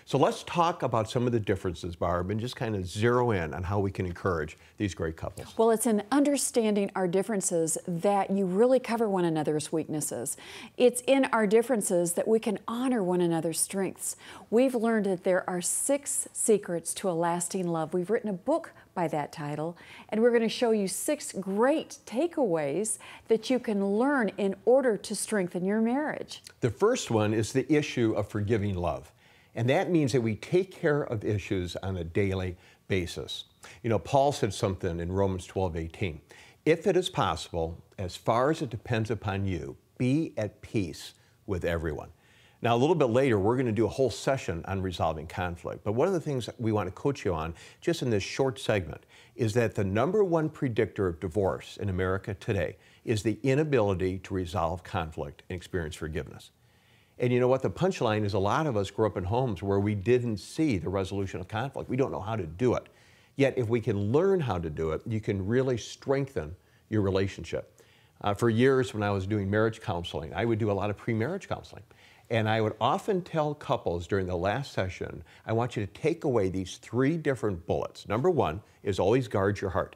So let's talk about some of the differences, Barb, and just kind of zero in on how we can encourage these great couples. Well, it's in understanding our differences that you really cover one another's weaknesses. It's in our differences that we can honor one another's strengths. We've learned that there are 6 secrets to a lasting love. We've written a book by that title, and we're going to show you 6 great takeaways that you can learn in order to strengthen your marriage. The first one is the issue of forgiving love. And that means that we take care of issues on a daily basis. You know, Paul said something in Romans 12:18. If it is possible, as far as it depends upon you, be at peace with everyone. Now, a little bit later, we're going to do a whole session on resolving conflict. But one of the things that we want to coach you on, just in this short segment, is that the #1 predictor of divorce in America today is the inability to resolve conflict and experience forgiveness. And you know what? The punchline is a lot of us grew up in homes where we didn't see the resolution of conflict. We don't know how to do it. Yet, if we can learn how to do it, you can really strengthen your relationship. For years, when I was doing marriage counseling, I would do a lot of pre-marriage counseling. And I would often tell couples during the last session, I want you to take away these 3 different bullets. #1 is always guard your heart.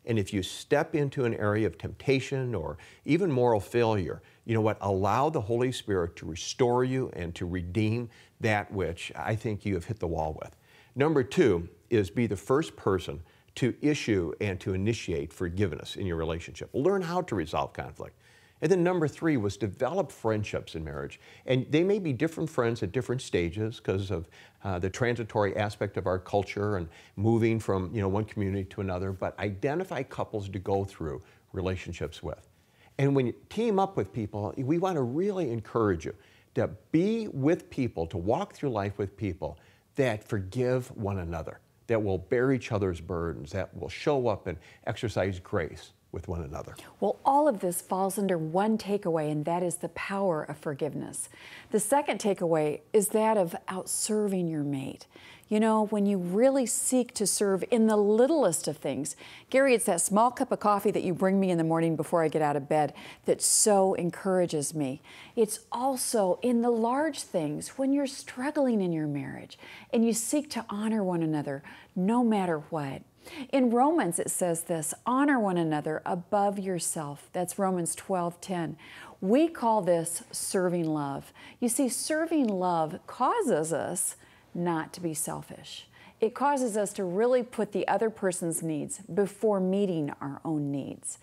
And if you step into an area of temptation or even moral failure, you know what? Allow the Holy Spirit to restore you and to redeem that which I think you have hit the wall with. #2 is be the first person to issue and to initiate forgiveness in your relationship. Learn how to resolve conflict. And then #3 was develop friendships in marriage. And they may be different friends at different stages because of the transitory aspect of our culture and moving from one community to another, but identify couples to go through relationships with. And when you team up with people, we want to really encourage you to be with people, to walk through life with people that forgive one another, that will bear each other's burdens, that will show up and exercise grace with one another. Well, all of this falls under one takeaway, and that is the power of forgiveness. The second takeaway is that of outserving your mate. You know, when you really seek to serve in the littlest of things. Gary, it's that small cup of coffee that you bring me in the morning before I get out of bed that so encourages me. It's also in the large things when you're struggling in your marriage and you seek to honor one another no matter what. In Romans, it says this, honor one another above yourself. That's Romans 12:10. We call this serving love. You see, serving love causes us not to be selfish. It causes us to really put the other person's needs before meeting our own needs.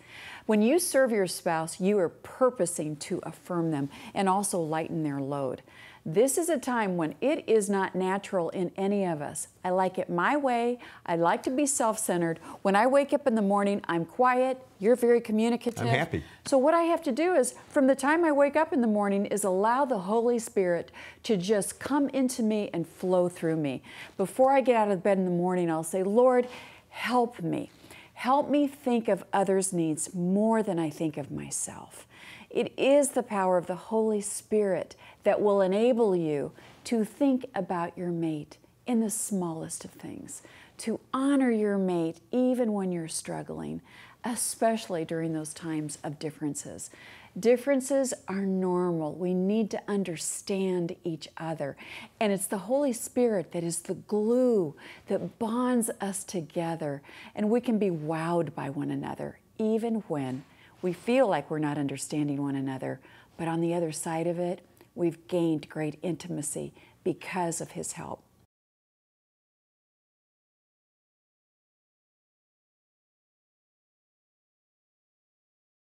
When you serve your spouse, you are purposing to affirm them and also lighten their load. This is a time when it is not natural in any of us. I like it my way. I like to be self-centered. When I wake up in the morning, I'm quiet. You're very communicative. I'm happy. So what I have to do is, from the time I wake up in the morning, is allow the Holy Spirit to just come into me and flow through me. Before I get out of bed in the morning, I'll say, Lord, help me. Help me think of others' needs more than I think of myself. It is the power of the Holy Spirit that will enable you to think about your mate in the smallest of things, to honor your mate even when you're struggling, especially during those times of differences. Differences are normal. We need to understand each other. And it's the Holy Spirit that is the glue that bonds us together. And we can be wowed by one another, even when we feel like we're not understanding one another. But on the other side of it, we've gained great intimacy because of His help.